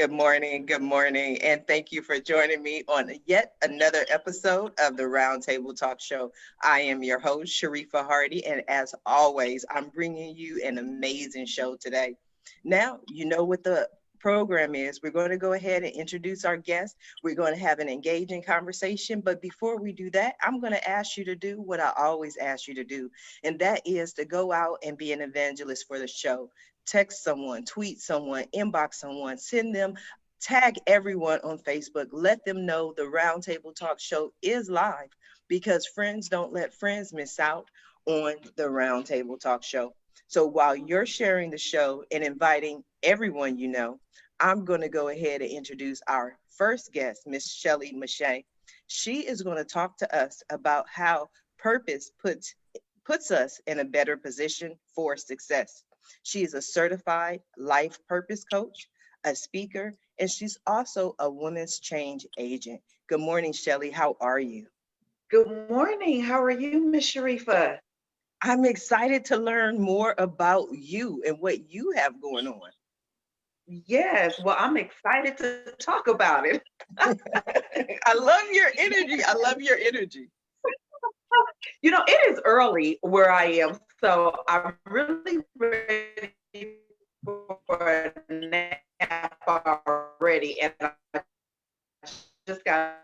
Good morning, and thank you for joining me on yet another episode of the Roundtable Talk Show. I am your host, Sharifa Hardy, and as always, I'm bringing you an amazing show today. Now, you know what the program is. We're going to go ahead and introduce our guest. We're going to have an engaging conversation, but before we do that, I'm going to ask you to do what I always ask you to do, and that is to go out and be an evangelist for the show. Text someone, tweet someone, inbox someone, send them, tag everyone on Facebook. Let them know the Roundtable Talk Show is live because friends don't let friends miss out on the Roundtable Talk Show. So while you're sharing the show and inviting everyone you know, I'm going to go ahead and introduce our first guest, Miss Shelley Meche'tte. She is going to talk to us about how purpose puts us in a better position for success. She is a certified life purpose coach, a speaker, and she's also a women's change agent. Good morning, Shelly. How are you? Good morning. How are you, Miss Sharifa? I'm excited to learn more about you and what you have going on. Yes, well, I'm excited to talk about it. I love your energy. I love your energy. It is early where I am, so I'm really ready for a nap already, and I just got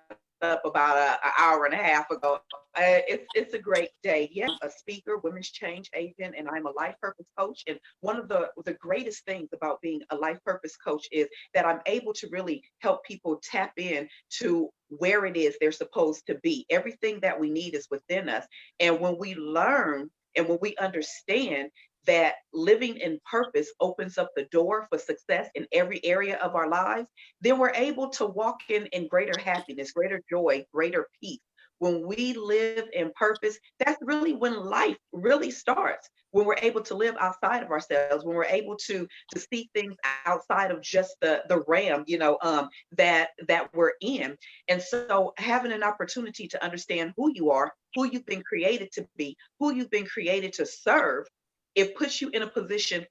up about an hour and a half ago. It's a great day. Yes, a speaker, women's change agent, and I'm a life purpose coach. And one of the greatest things about being a life purpose coach is that I'm able to really help people tap in to where it is they're supposed to be. Everything that we need is within us. And when we learn and when we understand that living in purpose opens up the door for success in every area of our lives, then we're able to walk in greater happiness, greater joy, greater peace. When we live in purpose, that's really when life really starts. When we're able to live outside of ourselves, when we're able to see things outside of just the realm, that we're in. And so having an opportunity to understand who you are, who you've been created to be, who you've been created to serve, it puts you in a position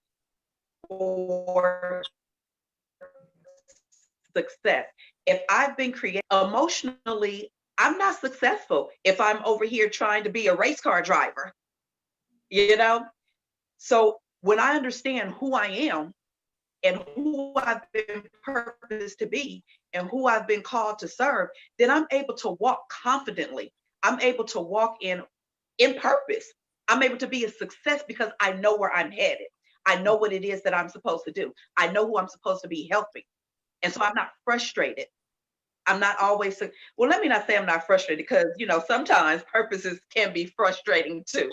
for success. If I've been created emotionally, I'm not successful if I'm over here trying to be a race car driver, you know? So when I understand who I am and who I've been purposed to be and who I've been called to serve, then I'm able to walk confidently. I'm able to walk in purpose. I'm able to be a success because I know where I'm headed. I know what it is that I'm supposed to do. I know who I'm supposed to be helping. And so I'm not frustrated. I'm not always, well, let me not say I'm not frustrated because, sometimes purposes can be frustrating too.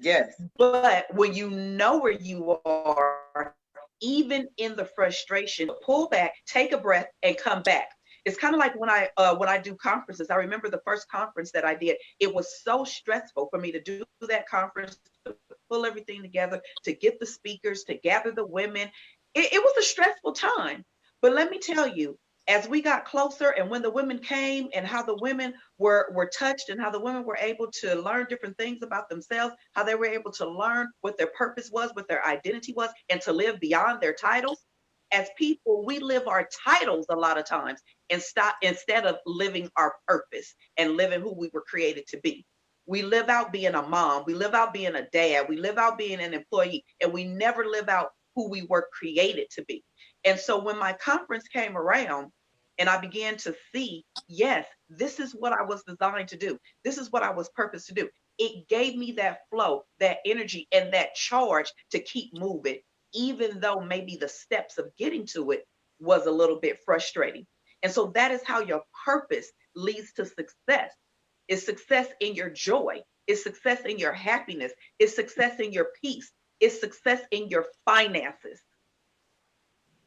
Yes. But when you know where you are, even in the frustration, pull back, take a breath, and come back. It's kind of like when I do conferences. I remember the first conference that I did. It was so stressful for me to do that conference, to pull everything together, to get the speakers, to gather the women. It was a stressful time. But let me tell you, as we got closer and when the women came and how the women were touched and how the women were able to learn different things about themselves, how they were able to learn what their purpose was, what their identity was, and to live beyond their titles. As people, we live our titles a lot of times and stop instead of living our purpose and living who we were created to be. We live out being a mom, we live out being a dad, we live out being an employee, and we never live out who we were created to be. And so when my conference came around and I began to see, yes, this is what I was designed to do. This is what I was purposed to do. It gave me that flow, that energy, and that charge to keep moving, even though maybe the steps of getting to it was a little bit frustrating. And so that is how your purpose leads to success. It's success in your joy. It's success in your happiness. It's success in your peace. It's success in your finances.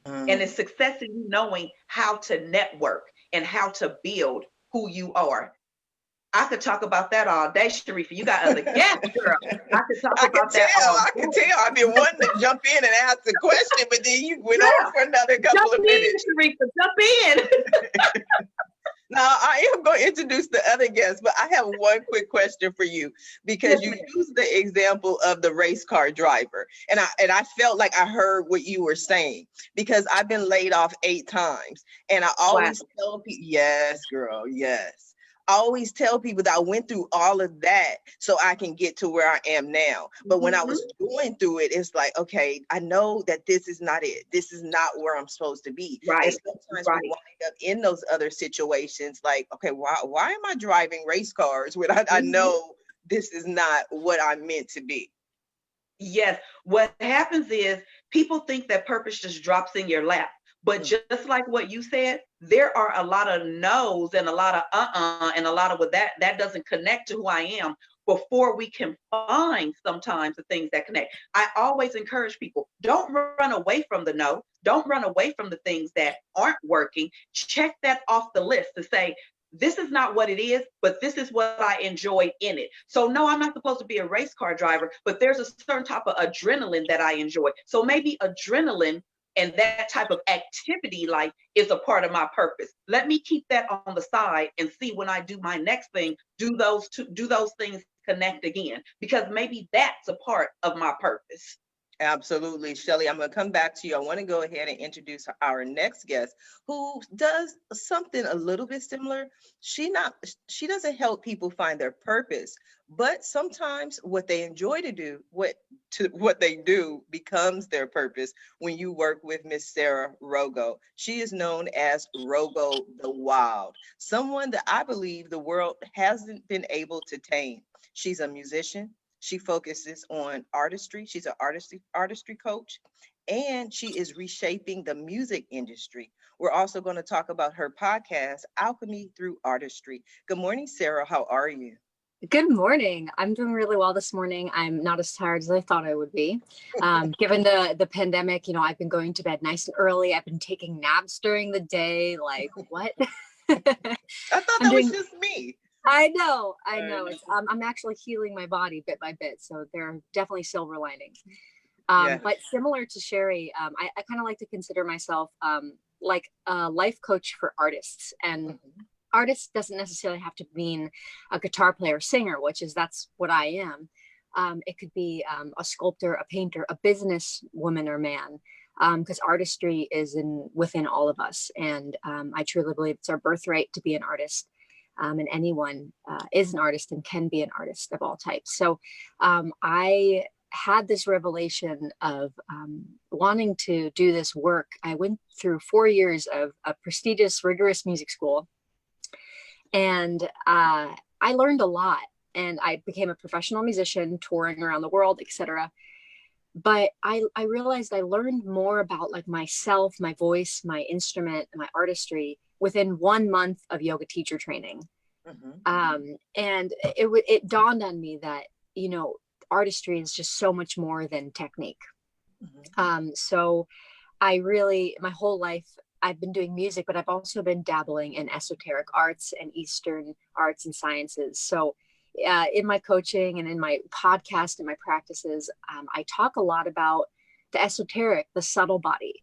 And it's success in you knowing how to network and how to build who you are. I could talk about that all day, Sharifa. You got other guests, girl. I could talk about that all day. I can tell. I've been wanting to jump in and ask a question, but then you went on for another couple of minutes. Sharifa, jump in. Now, I am going to introduce the other guests, but I have one quick question for you because Yes, you ma'am. used the example of the race car driver. And I felt like I heard what you were saying because I've been laid off 8 times. And I Wow. always tell people, yes, girl, yes. I always tell people that I went through all of that so I can get to where I am now. But when I Mhm. was going through it, it's like, okay, I know that this is not it. This is not where I'm supposed to be. And Right. sometimes we Right. wind up in those other situations like, okay, why am I driving race cars when I Mhm. know this is not what I'm meant to be? Yes. What happens is people think that purpose just drops in your lap. But Mm. just like what you said, there are a lot of no's and a lot of and a lot of what that doesn't connect to who I am before we can find sometimes the things that connect. I always encourage people, don't run away from the no. Don't run away from the things that aren't working. Check that off the list to say, this is not what it is, but this is what I enjoy in it. So no, I'm not supposed to be a race car driver, but there's a certain type of adrenaline that I enjoy. So maybe adrenaline and that type of activity like is a part of my purpose. Let me keep that on the side and see when I do my next thing, do those things connect again? Because maybe that's a part of my purpose. Absolutely, Shelly. I'm going to come back to you. I want to go ahead and introduce our next guest, who does something a little bit similar. She doesn't help people find their purpose, but sometimes what they enjoy to do, what they do becomes their purpose. When you work with Miss Sarah Rogo, she is known as Rogo the Wild, someone that I believe the world hasn't been able to tame. She's a musician. She focuses on artistry. She's an artistry coach, and she is reshaping the music industry. We're also going to talk about her podcast, Alchemy Through Artistry. Good morning, Sarah. How are you? Good morning. I'm doing really well this morning. I'm not as tired as I thought I would be. Given the pandemic, I've been going to bed nice and early. I've been taking naps during the day. Like what? I thought I'm that was doing. just me. I know. It's, I'm actually healing my body bit by bit. So there are definitely silver linings. Yeah. But similar to Sherry, I kind of like to consider myself like a life coach for artists. And artist doesn't necessarily have to mean a guitar player, singer, that's what I am. It could be a sculptor, a painter, a business woman or man, because artistry is within all of us. And I truly believe it's our birthright to be an artist. And anyone is an artist and can be an artist of all types. So I had this revelation of wanting to do this work. I went through 4 years of a prestigious, rigorous music school. And I learned a lot, and I became a professional musician touring around the world, etc. But I realized I learned more about like myself, my voice, my instrument, my artistry within 1 month of yoga teacher training. And it dawned on me that, artistry is just so much more than technique. So my whole life, I've been doing music, but I've also been dabbling in esoteric arts and Eastern arts and sciences. So in my coaching and in my podcast and my practices, I talk a lot about the esoteric, the subtle body.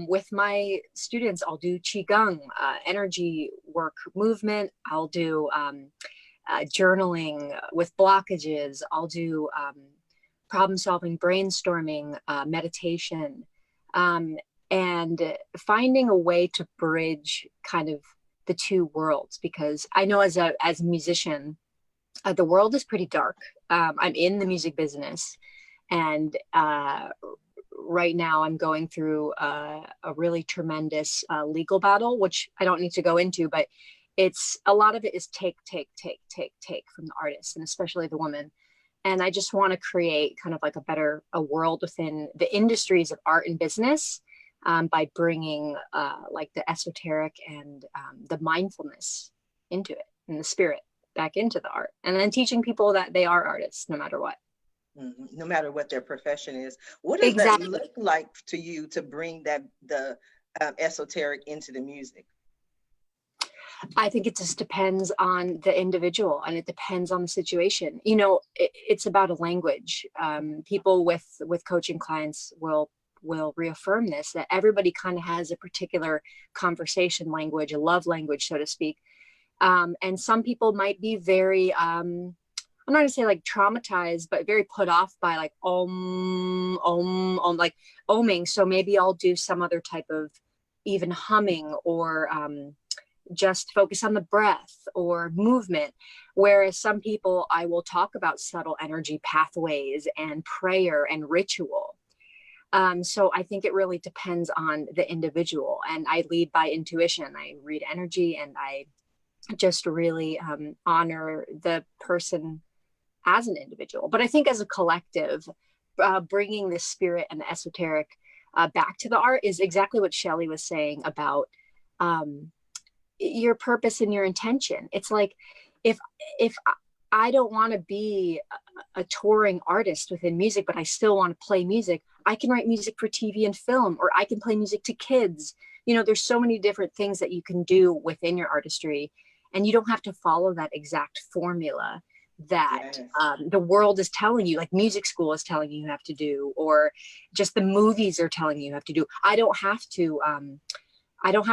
With my students, I'll do Qigong, energy work, movement. I'll do journaling with blockages. I'll do problem solving, brainstorming, meditation. And finding a way to bridge kind of the two worlds, because I know as a musician, the world is pretty dark. I'm in the music business, and right now I'm going through a really tremendous legal battle, which I don't need to go into, but a lot of it is take from the artist, and especially the woman. And I just want to create kind of like a world within the industries of art and business, by bringing like the esoteric and the mindfulness into it, and the spirit back into the art, and then teaching people that they are artists no matter what. No matter what their profession is. What does that look like to you to bring the esoteric into the music? I think it just depends on the individual, and it depends on the situation. It's about a language. People with coaching clients will reaffirm this, that everybody kind of has a particular conversation language, a love language, so to speak. And some people might be very, I'm not gonna say like traumatized, but very put off by like like oming. So maybe I'll do some other type of even humming, or just focus on the breath or movement. Whereas some people, I will talk about subtle energy pathways and prayer and ritual. So I think it really depends on the individual, and I lead by intuition. I read energy, and I just really honor the person as an individual. But I think as a collective, bringing the spirit and the esoteric back to the art is exactly what Shelley was saying about your purpose and your intention. It's like, if I don't want to be a touring artist within music, but I still want to play music, I can write music for TV and film, or I can play music to kids. You know, there's so many different things that you can do within your artistry, and you don't have to follow that exact formula that the world is telling you, like music school is telling you have to do, or just the movies are telling you have to do. I don't have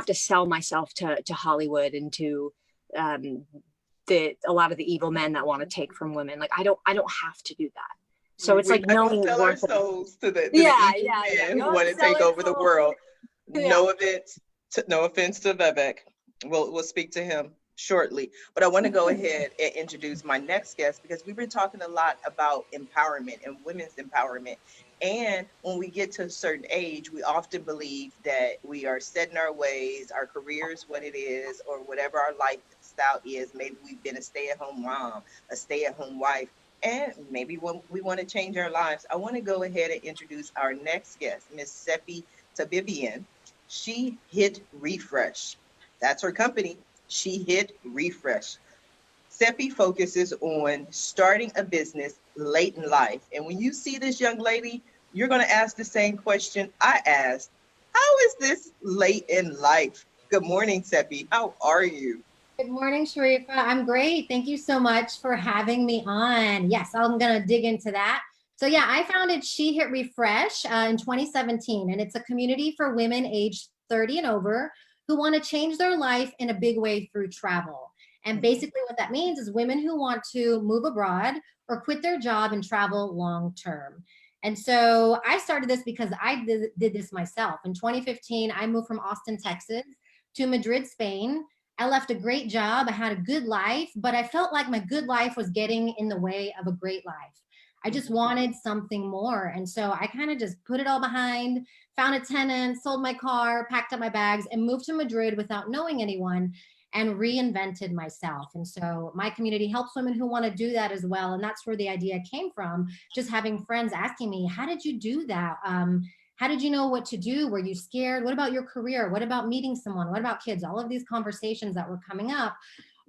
to sell myself to Hollywood and to a lot of the evil men that want to take from women. Like I don't have to do that. So it's like knowing sell our souls to the men who want to take over the world. Yeah. No offense to Vivek. We'll speak to him shortly, but I want to go ahead and introduce my next guest, because we've been talking a lot about empowerment and women's empowerment. And when we get to a certain age, we often believe that we are set in our ways, our career is what it is, or whatever our lifestyle is. Maybe we've been a stay-at-home mom, a stay-at-home wife, and maybe when we want to change our lives. I want to go ahead and introduce our next guest, Miss Shelley Meche'tte. She hit refresh. That's her company. She hit refresh. Seppi focuses on starting a business late in life. And when you see this young lady, you're going to ask the same question I asked. How is this late in life? Good morning, Seppi. How are you? Good morning, Sharifa. I'm great. Thank you so much for having me on. Yes, I'm going to dig into that. So yeah, I founded She Hit Refresh in 2017, and it's a community for women aged 30 and over who want to change their life in a big way through travel. And basically what that means is women who want to move abroad or quit their job and travel long term. And so I started this because I did this myself. In 2015, I moved from Austin, Texas to Madrid, Spain. I left a great job. I had a good life, but I felt like my good life was getting in the way of a great life. I just wanted something more. And so I kind of just put it all behind, found a tenant, sold my car, packed up my bags, and moved to Madrid without knowing anyone, and reinvented myself. And so my community helps women who want to do that as well. And that's where the idea came from, just having friends asking me, how did you do that? How did you know what to do? Were you scared? What about your career? What about meeting someone? What about kids? All of these conversations that were coming up.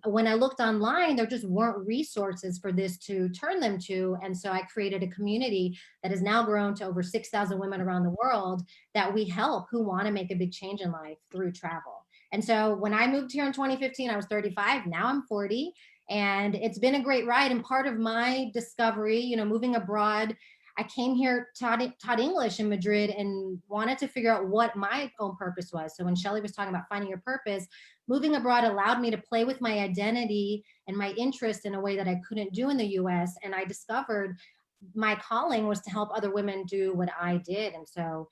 When I looked online, there just weren't resources for this to turn them to. And so I created a community that has now grown to over 6,000 women around the world that we help who want to make a big change in life through travel. And so when I moved here in 2015, I was 35. Now I'm 40. And it's been a great ride. And part of my discovery, you know, moving abroad, I came here, taught English in Madrid, and wanted to figure out what my own purpose was. So when Shelley was talking about finding your purpose, moving abroad allowed me to play with my identity and my interest in a way that I couldn't do in the US. And I discovered my calling was to help other women do what I did. And so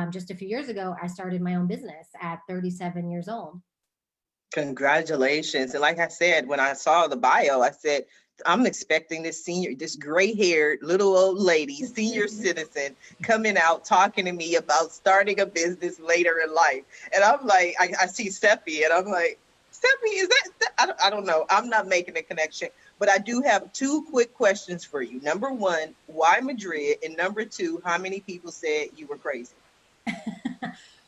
just a few years ago, I started my own business at 37 years old. Congratulations. And like I said, when I saw the bio, I said, I'm expecting this gray-haired little old lady, senior citizen, coming out talking to me about starting a business later in life. And I'm like, I see Seppi, and I'm like, Seppi, is that? I don't know. I'm not making a connection. But I do have two quick questions for you. Number one, why Madrid? And number two, how many people said you were crazy?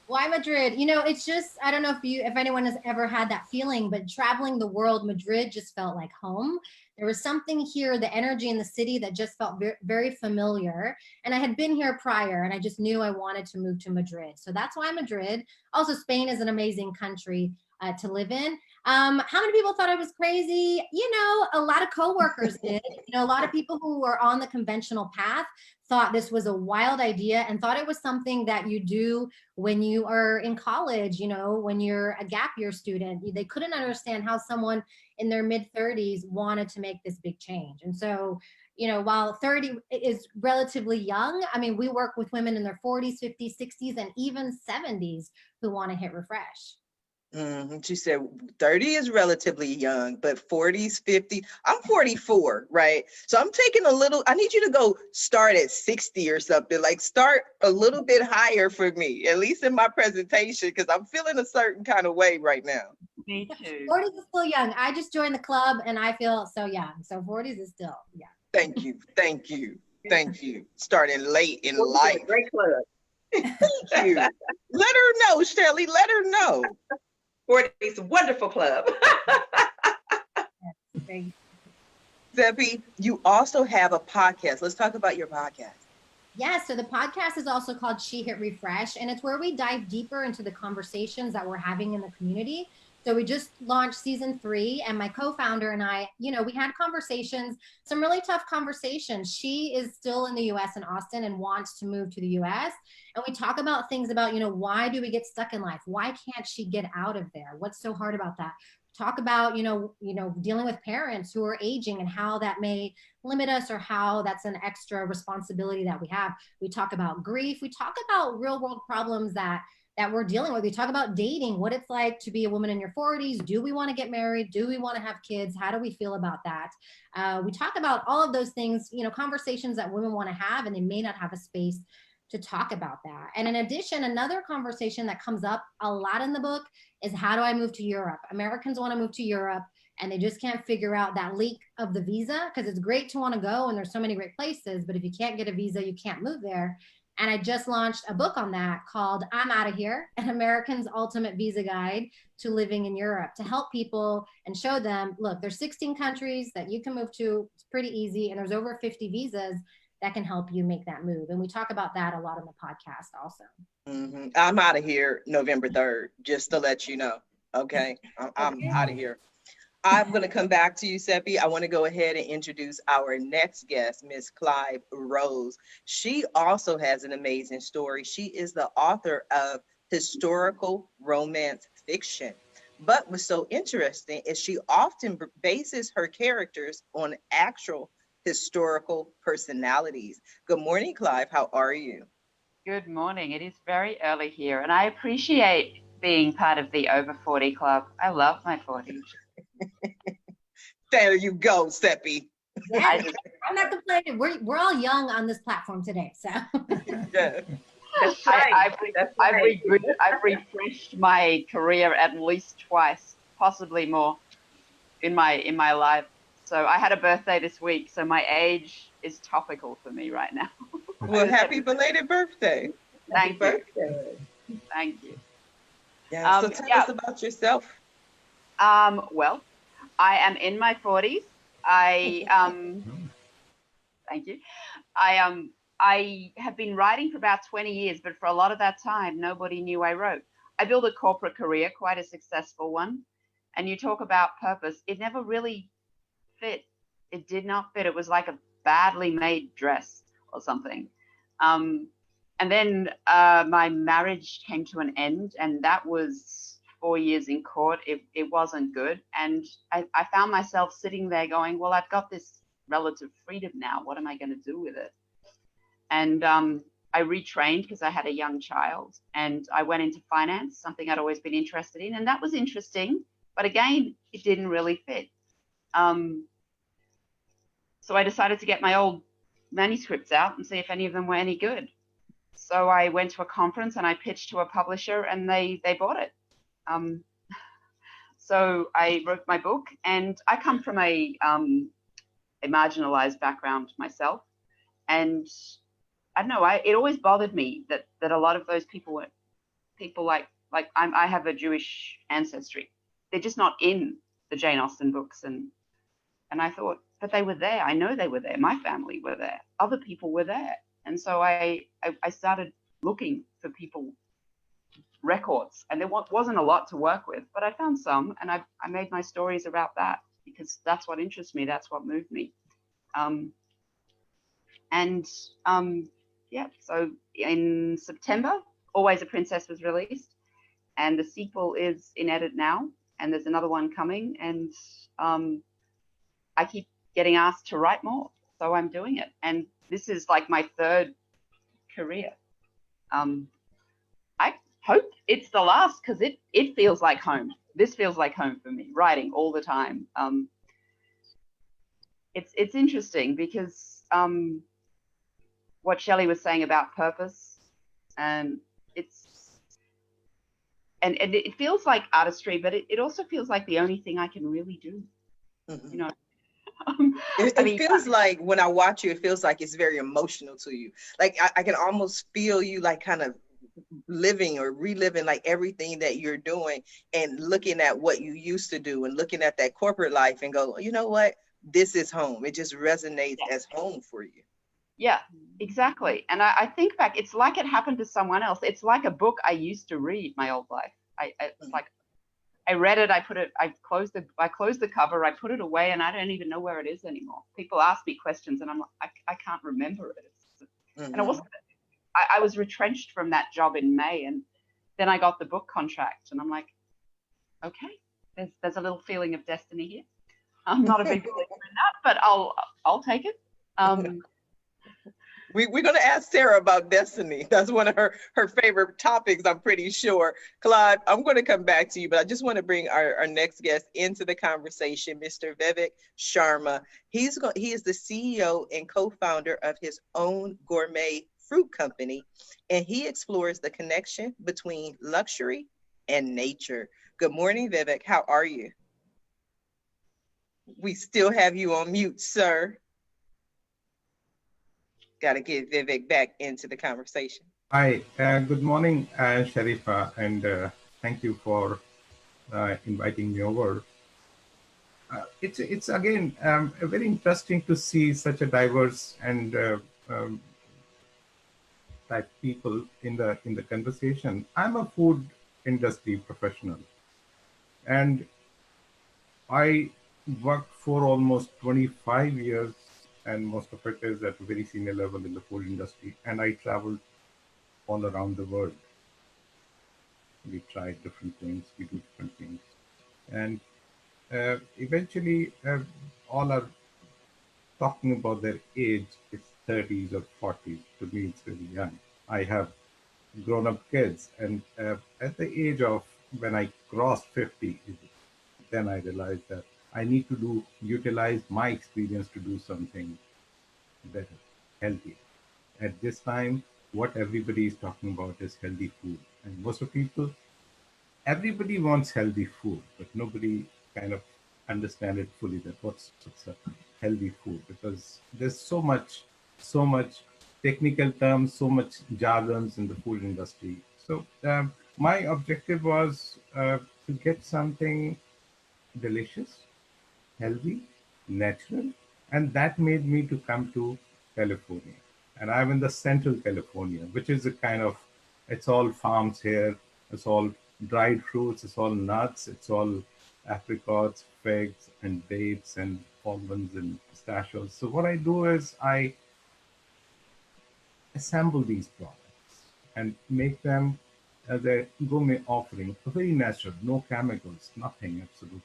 Why Madrid? You know, it's just, I don't know if anyone has ever had that feeling, but traveling the world, Madrid just felt like home. There was something here, the energy in the city that just felt very, very familiar. And I had been here prior, and I just knew I wanted to move to Madrid. So that's why Madrid. Also, Spain is an amazing country to live in. How many people thought I was crazy? A lot of coworkers did. A lot of people who were on the conventional path thought this was a wild idea and thought it was something that you do when you are in college, when you're a gap year student. They couldn't understand how someone in their mid 30s wanted to make this big change. And so, while 30 is relatively young, I mean, we work with women in their 40s, 50s, 60s, and even 70s who want to hit refresh. She said 30 is relatively young, but 40s, 50. I'm 44, right? So I'm taking I need you to go start at 60 or something, like start a little bit higher for me, at least in my presentation, because I'm feeling a certain kind of way right now. Me too. 40s is still young. I just joined the club and I feel so young. So 40s is still young. Thank you. Thank you. Thank you. Starting late in life. Great club. Thank you. Let her know, Shelly. Let her know. 40's wonderful club. Zebby, you also have a podcast. Let's talk about your podcast. Yeah, so the podcast is also called She Hit Refresh, and it's where we dive deeper into the conversations that we're having in the community. So we just launched season 3, and my co-founder and I, we had conversations, some really tough conversations. She is still in the US in Austin and wants to move to the US. And we talk about things about, why do we get stuck in life? Why can't she get out of there? What's so hard about that? Talk about, dealing with parents who are aging and how that may limit us, or how that's an extra responsibility that we have. We talk about grief. We talk about real world problems that we're dealing with. We talk about dating, what it's like to be a woman in your 40s. Do we want to get married? Do we want to have kids? How do we feel about that? We talk about all of those things, conversations that women want to have, and they may not have a space to talk about that. And in addition, another conversation that comes up a lot in the book is, how do I move to Europe? Americans want to move to Europe and they just can't figure out that leak of the visa, because it's great to want to go and there's so many great places, but if you can't get a visa, you can't move there. And I just launched a book on that called I'm Outta Here, an American's Ultimate Visa Guide to Living in Europe, to help people and show them, look, there's 16 countries that you can move to. It's pretty easy. And there's over 50 visas that can help you make that move. And we talk about that a lot on the podcast also. I'm out of here November 3rd, just to let you know. Okay. I'm out of here. I'm going to come back to you, Seppi. I want to go ahead and introduce our next guest, Miss Clyve Rose. She also has an amazing story. She is the author of historical romance fiction. But what's so interesting is she often bases her characters on actual historical personalities. Good morning, Clyve. How are you? Good morning. It is very early here, and I appreciate being part of the over 40 club. I love my 40s. There you go, Seppi. Yeah, I'm not complaining. We're all young on this platform today, so. Yeah. That's right. I've refreshed my career at least twice, possibly more, in my life. So I had a birthday this week, so my age is topical for me right now. Well, happy belated birthday. Thank you. Thank you. Yeah. So tell us about yourself. Well, I am in my 40s. Thank you. I have been writing for about 20 years, but for a lot of that time, nobody knew I wrote. I built a corporate career, quite a successful one. And you talk about purpose. It never really fit. It did not fit. It was like a badly made dress or something. And then my marriage came to an end, and that was 4 years in court. It wasn't good. And I found myself sitting there going, well, I've got this relative freedom now. What am I going to do with it? And I retrained because I had a young child, and I went into finance, something I'd always been interested in. And that was interesting. But again, it didn't really fit. So I decided to get my old manuscripts out and see if any of them were any good. So I went to a conference and I pitched to a publisher, and they bought it. So I wrote my book, and I come from a marginalized background myself. And I don't know, it always bothered me that a lot of those people were people like I have a Jewish ancestry. They're just not in the Jane Austen books. And I thought, but they were there. I know they were there. My family were there. Other people were there. And so I started looking for people records, and there wasn't a lot to work with, but I found some, and I made my stories about that because that's what interests me. That's what moved me. Yeah, so in September, Always a Princess was released, and the sequel is in edit now, and there's another one coming, and I keep getting asked to write more, so I'm doing it. And this is like my third career. I hope it's the last, because it feels like home. This feels like home for me, writing all the time. It's interesting because what Shelley was saying about purpose, and it feels like artistry, but it also feels like the only thing I can really do. Mm-hmm. You know, it feels like when I watch you, it feels like it's very emotional to you. Like I can almost feel you like kind of living or reliving like everything that you're doing and looking at what you used to do and looking at that corporate life and go, you know what? This is home. It just resonates as home for you. Yeah, exactly. And I think back, it's like it happened to someone else. It's like a book I used to read my old life. It's like I read it, I closed the cover, I put it away, and I don't even know where it is anymore. People ask me questions and I'm like, I can't remember it. And it wasn't, I was retrenched from that job in May, and then I got the book contract, and I'm like, okay, there's a little feeling of destiny here. I'm not a big believer in that, but I'll take it. We're going to ask Sarah about destiny. That's one of her favorite topics, I'm pretty sure. Clyve, I'm going to come back to you, but I just want to bring our next guest into the conversation, Mr. Vedic Sharma. He is the CEO and co-founder of his own gourmet fruit company, and he explores the connection between luxury and nature. Good morning, Vivek. How are you? We still have you on mute, sir. Got to get Vivek back into the conversation. Hi, good morning, Sharifa, and thank you for inviting me over. It's again very interesting to see such a diverse and type people in the conversation. I'm a food industry professional, and I worked for almost 25 years, and most of it is at a very senior level in the food industry. And I traveled all around the world. We tried different things, we do different things. And eventually, all are talking about their age, it's 30s or 40s. To me, it's very young. I have grown-up kids, and at the age of when I crossed 50, then I realized that I need to utilize my experience to do something better, healthier. At this time, what everybody is talking about is healthy food. And most of people, everybody wants healthy food, but nobody kind of understand it fully, that what's a healthy food, because there's so much technical terms, so much jargons in the food industry. So my objective was to get something delicious, healthy, natural, and that made me to come to California. And I'm in the central California, which is a kind of, it's all farms here, it's all dried fruits, it's all nuts, it's all apricots, figs, and dates, and almonds, and pistachios. So what I do is I assemble these products and make them as a gourmet offering, very natural, no chemicals, nothing, absolutely.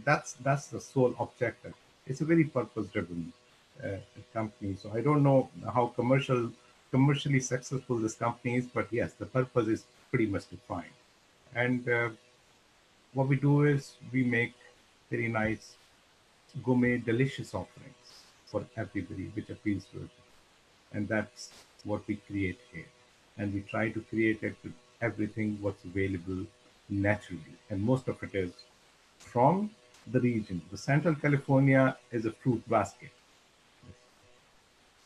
That's the sole objective. It's a very purpose-driven company. So I don't know how commercially successful this company is, but yes, the purpose is pretty much defined. And what we do is we make very nice gourmet, delicious offerings for everybody, which appeals to everybody. And that's what we create here. And we try to create it with everything what's available naturally. And most of it is from the region. The Central California is a fruit basket.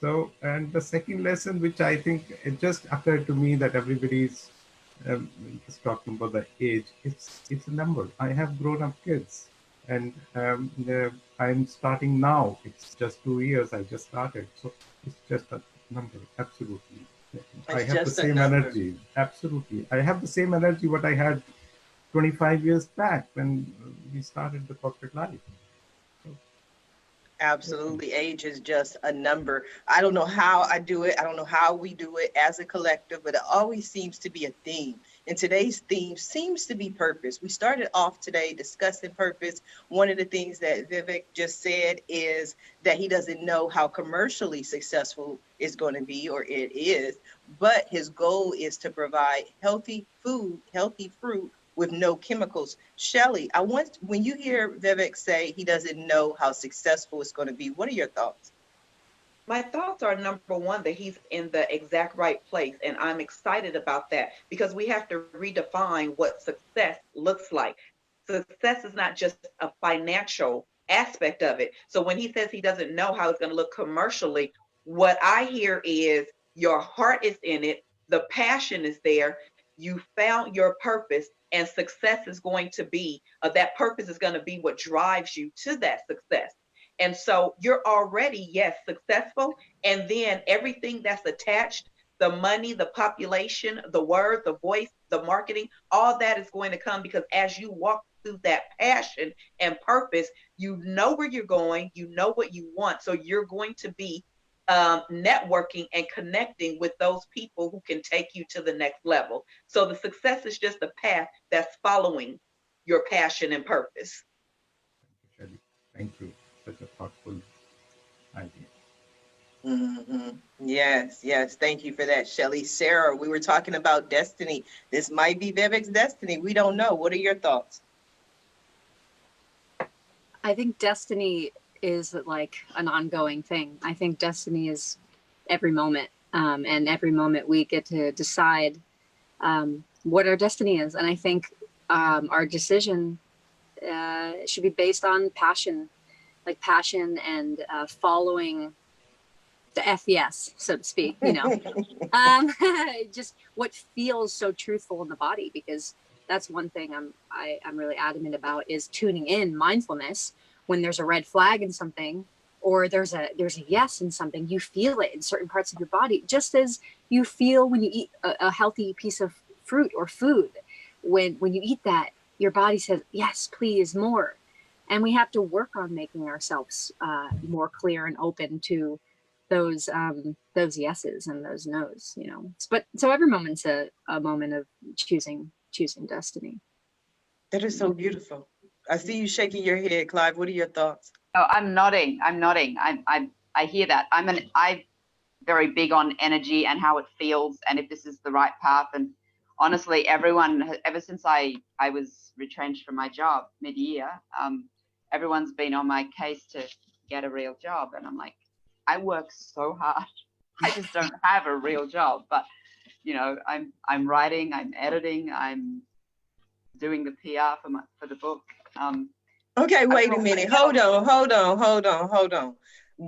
So, and the second lesson, which I think it just occurred to me that everybody's just talking about the age, it's a number. I have grown up kids, and I'm starting now. It's just 2 years I just started. So it's just a number, absolutely. I It's have the just a same number. energy. Absolutely. I have the same energy what I had 25 years back when we started the corporate life. So, Absolutely. Age is just a number. I don't know how I do it. I don't know how we do it as a collective, but it always seems to be a theme. And today's theme seems to be purpose. We started off today discussing purpose. One of the things that Vivek just said is that he doesn't know how commercially successful it's going to be, or it is, but his goal is to provide healthy food, healthy fruit with no chemicals. Shelly, I want, when you hear Vivek say he doesn't know how successful it's going to be, what are your thoughts? My thoughts are, number one, that he's in the exact right place. And I'm excited about that because we have to redefine what success looks like. Success is not just a financial aspect of it. So when he says he doesn't know how it's going to look commercially, what I hear is your heart is in it, the passion is there, you found your purpose, and success is going to be that purpose is going to be what drives you to that success. And so you're already, yes, successful. And then everything that's attached, the money, the population, the word, the voice, the marketing, all that is going to come because as you walk through that passion and purpose, you know where you're going, you know what you want. So you're going to be networking and connecting with those people who can take you to the next level. So the success is just a path that's following your passion and purpose. Shelly, thank you. Such a thoughtful idea. Yes, yes. Thank you for that, Shelly. Sarah, we were talking about destiny. This might be Vivek's destiny. We don't know. What are your thoughts? I think destiny is like an ongoing thing. I think destiny is every moment, and every moment we get to decide what our destiny is. And I think our decision should be based on passion, like passion and following the FES, so to speak, you know, just what feels so truthful in the body, because that's one thing I'm really adamant about is tuning in mindfulness when there's a red flag in something, or there's a yes in something. You feel it in certain parts of your body, just as you feel when you eat a healthy piece of fruit or food. When you eat that, your body says, yes, please, more. And we have to work on making ourselves more clear and open to those yeses and those nos, you know. But so every moment's a moment of choosing destiny. That is so beautiful. I see you shaking your head, Clyve. What are your thoughts? Oh, I'm nodding. I hear that. I'm very big on energy and how it feels, and if this is the right path. And honestly, everyone, ever since I was retrenched from my job mid-year, everyone's been on my case to get a real job, and I'm like, I work so hard. I just don't have a real job. But you know, I'm writing, I'm editing, I'm doing the PR for the book. Okay, wait a minute. Hold on.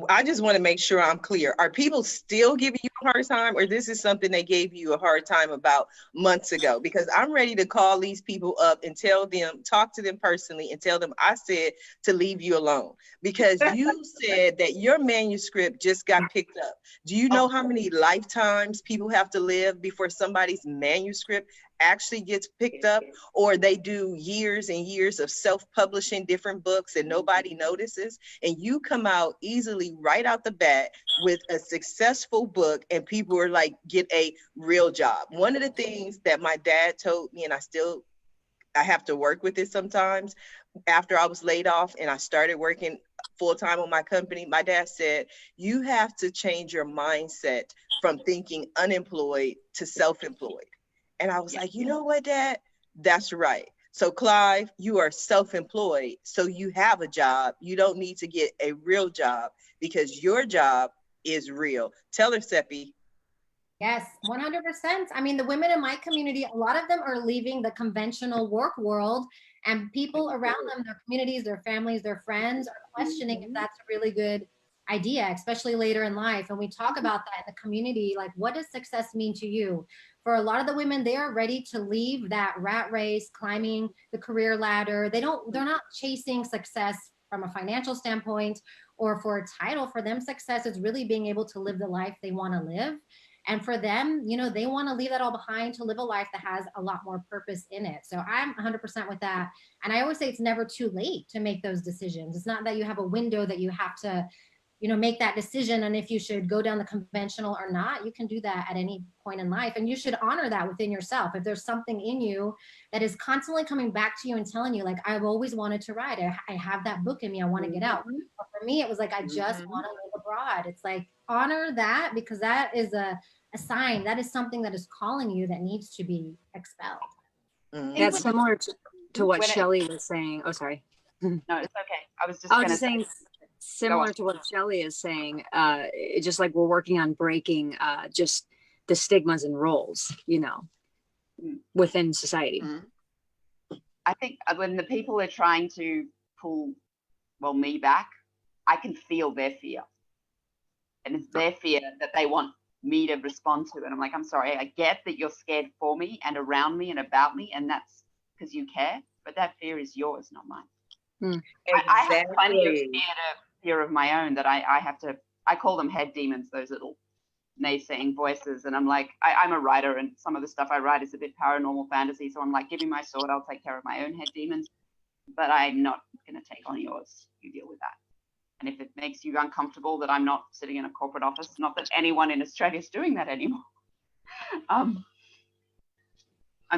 I just want to make sure I'm clear. Are people still giving you a hard time, or this is something they gave you a hard time about months ago? Because I'm ready to call these people up and tell them, talk to them personally and tell them I said to leave you alone. Because you said that your manuscript just got picked up. Do you know how many lifetimes people have to live before somebody's manuscript actually gets picked up, or they do years and years of self-publishing different books and nobody notices, and you come out easily right out the bat with a successful book and people are like, get a real job. One of the things that my dad told me, and I have to work with it sometimes, after I was laid off and I started working full-time on my company, my dad said, you have to change your mindset from thinking unemployed to self-employed. And I was like, you know what, Dad? That's right. So Clyve, you are self-employed. So you have a job. You don't need to get a real job because your job is real. Tell her, Seppi. Yes, 100%. I mean, the women in my community, a lot of them are leaving the conventional work world, and people around them, their communities, their families, their friends are questioning if that's a really good idea, especially later in life. And we talk about that in the community, like, what does success mean to you? For a lot of the women, they are ready to leave that rat race, climbing the career ladder. They're not chasing success from a financial standpoint or for a title. For them, success is really being able to live the life they want to live. And for them, you know, they want to leave that all behind to live a life that has a lot more purpose in it. So I'm 100% with that. And I always say it's never too late to make those decisions. It's not that you have a window that you have to, you know, make that decision. And if you should go down the conventional or not, you can do that at any point in life. And you should honor that within yourself. If there's something in you that is constantly coming back to you and telling you, like, I've always wanted to write, I have that book in me, I want to get out. But for me, it was like, I just want to live abroad. It's like, honor that, because that is a sign, that is something that is calling you that needs to be expelled. Yeah, it's similar to what Shelley was saying. Oh, sorry. No, it's okay. I was just saying, similar to what Shelley is saying, just like we're working on breaking just the stigmas and roles, you know, within society. I think when the people are trying to pull, me back, I can feel their fear. And it's their fear that they want me to respond to. And I'm like, I'm sorry, I get that you're scared for me and around me and about me, and that's because you care, but that fear is yours, not mine. Exactly. I have plenty of fear of my own that I call them head demons, those little naysaying voices. And I'm like, I'm a writer, and some of the stuff I write is a bit paranormal fantasy. So I'm like, give me my sword, I'll take care of my own head demons, but I'm not going to take on yours. You deal with that. And if it makes you uncomfortable that I'm not sitting in a corporate office, not that anyone in Australia is doing that anymore. I'm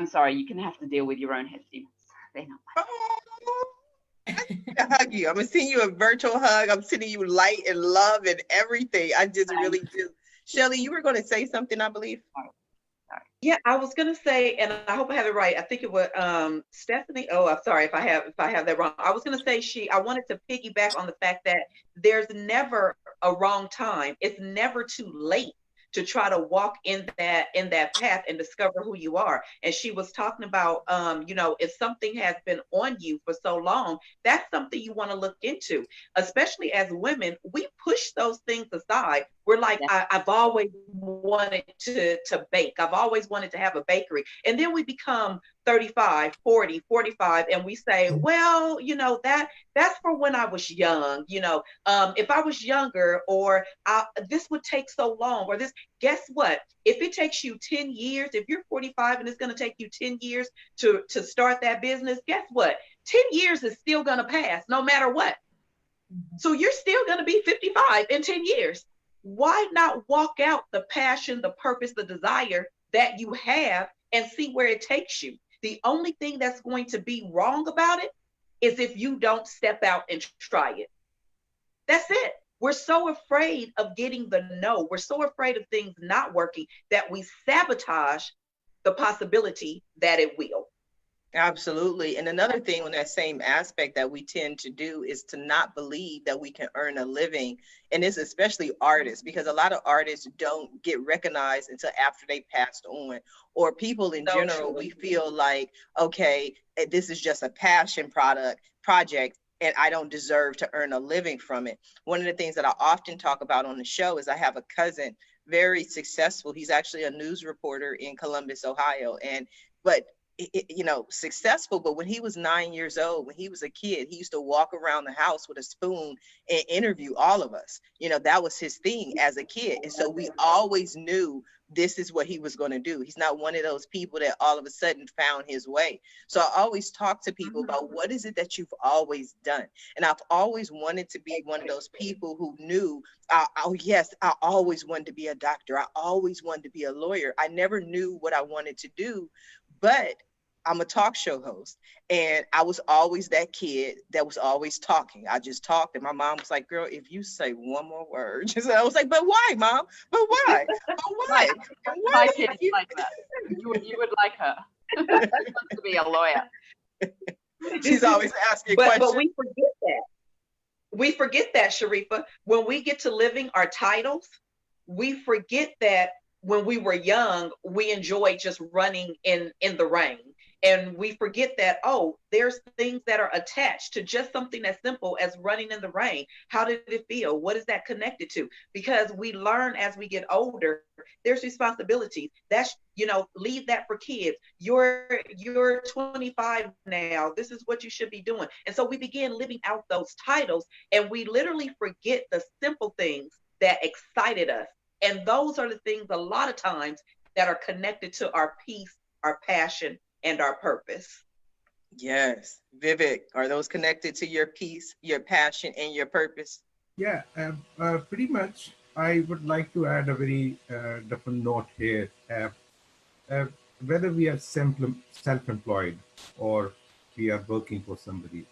sorry, you can have to deal with your own head demons. They're not mine. I'm gonna hug you. I'm gonna send you a virtual hug. I'm sending you light and love and everything. I just really do. Shelly, you were going to say something, I believe. Sorry. Yeah, I was gonna say, and I hope I have it right. I think it was Stephanie. Oh, I'm sorry if I have that wrong. I was gonna say I wanted to piggyback on the fact that there's never a wrong time. It's never too late to try to walk in that path and discover who you are. And she was talking about, you know, if something has been on you for so long, that's something you want to look into. Especially as women, we push those things aside. We're like, I've always wanted to bake. I've always wanted to have a bakery. And then we become 35, 40, 45, and we say, well, you know, that's for when I was young. You know, if I was younger, or this would take so long, or this, guess what? If it takes you 10 years, if you're 45 and it's going to take you 10 years to start that business, guess what? 10 years is still going to pass no matter what. So you're still going to be 55 in 10 years. Why not walk out the passion, the purpose, the desire that you have and see where it takes you? The only thing that's going to be wrong about it is if you don't step out and try it. That's it. We're so afraid of getting the no. We're so afraid of things not working that we sabotage the possibility that it will. Absolutely. And another thing on that same aspect that we tend to do is to not believe that we can earn a living. And it's especially artists, because a lot of artists don't get recognized until after they passed on, or people in general. We feel like, okay, this is just a passion project, and I don't deserve to earn a living from it. One of the things that I often talk about on the show is I have a cousin, very successful. He's actually a news reporter in Columbus, Ohio. You know, successful, but when he was 9 years old, when he was a kid, he used to walk around the house with a spoon and interview all of us. You know, that was his thing as a kid. And so we always knew this is what he was going to do. He's not one of those people that all of a sudden found his way. So I always talk to people about what is it that you've always done. And I've always wanted to be one of those people who knew, oh yes, I always wanted to be a doctor. I always wanted to be a lawyer. I never knew what I wanted to do, but I'm a talk show host, and I was always that kid that was always talking. I just talked, and my mom was like, girl, if you say one more word. So I was like, but why, Mom? But why? But why? But why? My kid's like that. You would like her. She wants to be a lawyer. She's always asking questions. But we forget that. We forget that, Sharifa. When we get to living our titles, we forget that when we were young, we enjoyed just running in the rain. And we forget that, oh, there's things that are attached to just something as simple as running in the rain. How did it feel? What is that connected to? Because we learn as we get older, there's responsibilities. That's, you know, leave that for kids. You're 25 now. This is what you should be doing. And so we begin living out those titles, and we literally forget the simple things that excited us And those are the things a lot of times that are connected to our peace, our passion, and our purpose. Yes. Vivek, are those connected to your peace, your passion, and your purpose? Yeah, pretty much. I would like to add a very different note here. Uh, Whether we are self-employed or we are working for somebody,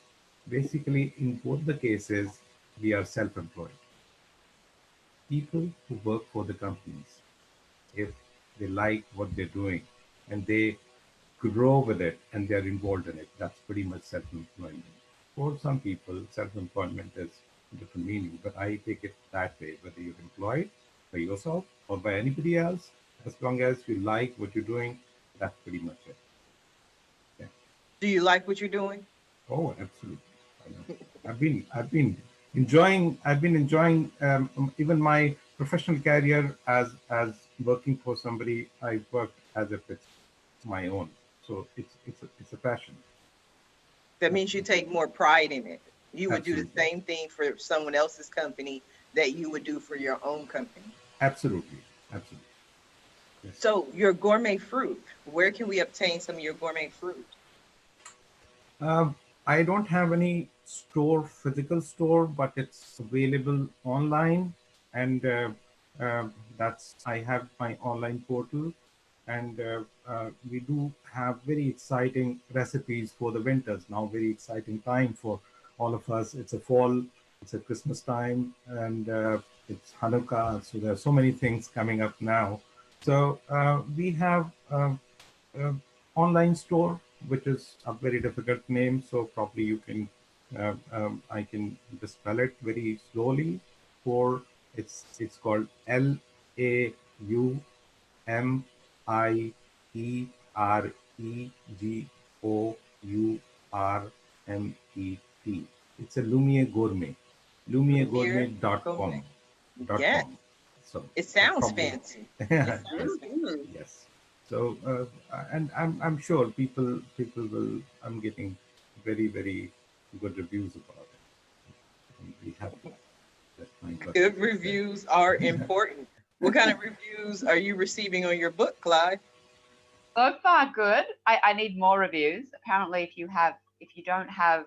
basically in both the cases, we are self-employed. People who work for the companies, if they like what they're doing and they grow with it and they're involved in it, that's pretty much self-employment. For some people, self-employment is a different meaning, but I take it that way, whether you're employed by yourself or by anybody else, as long as you like what you're doing, that's pretty much it. Yeah. Do you like what you're doing? Oh, absolutely. I know. I've been enjoying even my professional career as working for somebody. I work as if it's my own, so it's a passion. That means you take more pride in it. You would do the Absolutely, same thing for someone else's company that you would do for your own company. absolutely, absolutely. Yes. So your gourmet fruit, where can we obtain some of your gourmet fruit? I don't have any physical store, but it's available online, and that's I have my online portal, and we do have very exciting recipes for the winters now. Very exciting time for all of us. It's a fall, it's a Christmas time, and it's Hanukkah. So there are so many things coming up now. So we have online store, which is a very difficult name. So probably you can, I can just spell it very slowly. For it's called LAUMIEREGOURMET. It's a Lumiere Gourmet, Lumiere Gourmet. lumieregourmet.com. Yes. .com. So It sounds probably, fancy. It yes, sounds fancy. yes. So and I'm sure people will. I'm getting very good reviews about it. I'm very happy that my work Good is there. reviews are important. What kind of reviews are you receiving on your book, Clyde? So far, good. I need more reviews. Apparently, if you don't have,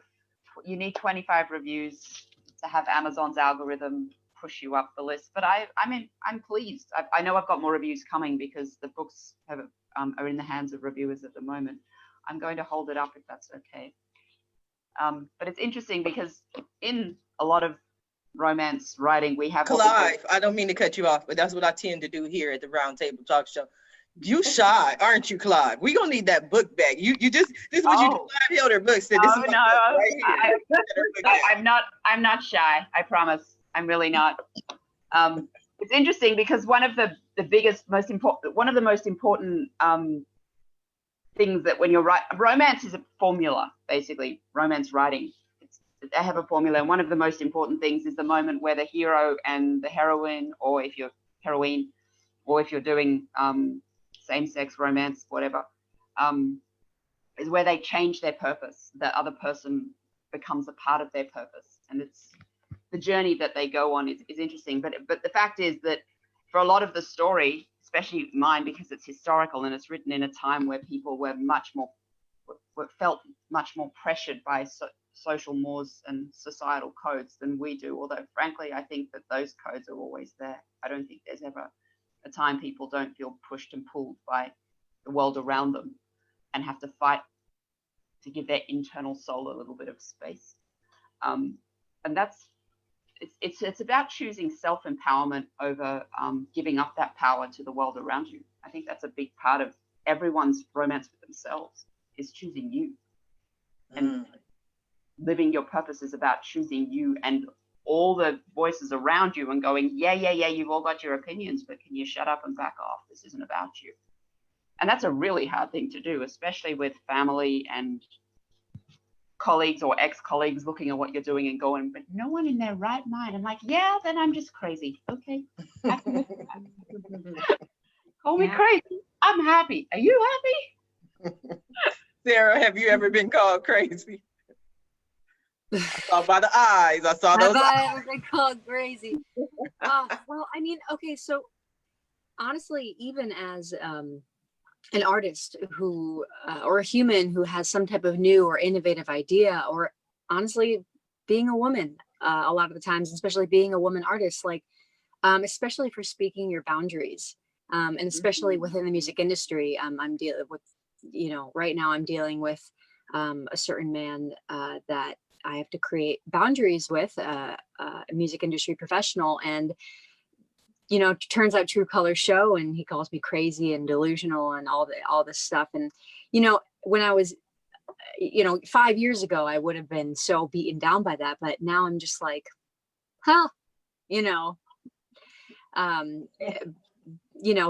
you need 25 reviews to have Amazon's algorithm push you up the list. But I'm pleased. I know I've got more reviews coming because the books are in the hands of reviewers at the moment. I'm going to hold it up if that's okay. But it's interesting because in a lot of romance writing, we have Clyde, I don't mean to cut you off, but that's what I tend to do here at the Round Table Talk Show. You shy, aren't you, Clyde? We gonna need that book back. You just this is what you do. Clyde held her book. Said this is my book right here. I'm not shy. I promise. I'm really not. It's interesting because one of the most important things that when you're romance is a formula, basically. Romance writing. They have a formula, and one of the most important things is the moment where the hero and the heroine, or if you're heroine, or if you're doing same-sex romance, whatever, is where they change their purpose. The other person becomes a part of their purpose, and it's the journey that they go on is interesting. But the fact is that for a lot of the story, especially mine, because it's historical and it's written in a time where people were felt much more pressured by social mores and societal codes than we do. Although, frankly, I think that those codes are always there. I don't think there's ever a time people don't feel pushed and pulled by the world around them and have to fight to give their internal soul a little bit of space. And it's about choosing self-empowerment over giving up that power to the world around you. I think that's a big part of everyone's romance with themselves, is choosing you. And living your purpose is about choosing you, and all the voices around you and going, yeah, you've all got your opinions, but can you shut up and back off? This isn't about you. And that's a really hard thing to do, especially with family and colleagues or ex-colleagues looking at what you're doing and going, but no one in their right mind. I'm like, yeah, then I'm just crazy. Okay. Call me crazy. I'm happy. Are you happy? Sarah, have you ever been called crazy? I saw by the eyes. I saw those eyes. I've been called crazy. Well, I mean, okay, so honestly, even as an artist who, or a human who has some type of new or innovative idea, or honestly, being a woman, a lot of the times, especially being a woman artist, like, especially for speaking your boundaries, and especially within the music industry, I'm dealing with, right now I'm dealing with a certain man that I have to create boundaries with, a music industry professional, and turns out true colors show, and he calls me crazy and delusional and all this stuff. And when I was 5 years ago, I would have been so beaten down by that, but now I'm just like, huh,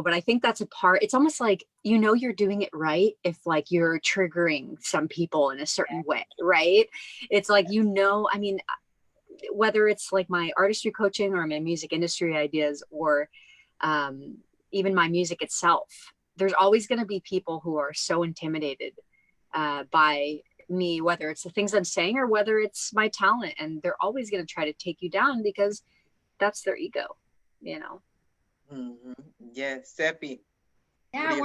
but I think that's a part. It's almost like, you're doing it right if like you're triggering some people in a certain way, right? It's like, I mean, whether it's like my artistry coaching or my music industry ideas, or even my music itself, there's always going to be people who are so intimidated by me, whether it's the things I'm saying or whether it's my talent, and they're always going to try to take you down because that's their ego, Yes, Seppi. Yeah,